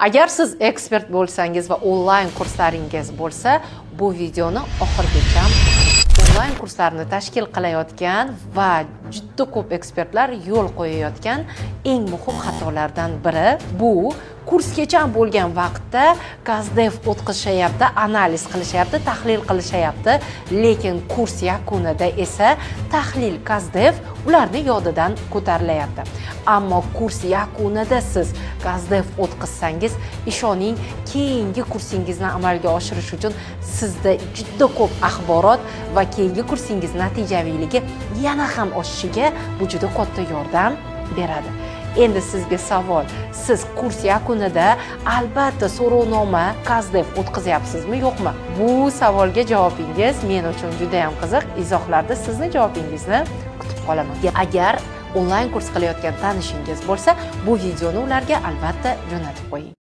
Agar siz ekspert bo'lsangiz va onlayn kurslaringiz bo'lsa, bu videoni oxirigacha onlayn kurslarni tashkil qilayotgan va juda ko'p ekspertlar yo'l qo'yayotgan eng muhim xatolardan biri bu. Kursgacha bo'lgan vaqtda KazDev o'tkazishayapti, analiz qilishyapti, tahlil qilishayapti, lekin kurs yakunida esa tahlil KazDev ularni yodidan ko'tarilayapti. Ammo kurs yakunida siz KazDev o'tkazsangiz, ishoning, keyingi kursingizni amalga oshirish uchun sizda juda ko'p axborot va keyingi kursingiz natijaviyligi yana ham oshishiga bu juda katta yordam beradi. Endi sizga savol, siz kurs yakunida albatta so'rovnoma KazDev o'tkazyapsizmi, yo'qmi? Bu savolga javobingiz men uchun juda ham qiziq. Izohlarda sizni javobingizni kutib qolaman. Agar onlayn kurs qilayotgan tanishingiz bo'lsa, bu videoni ularga albatta jo'natib qo'ying.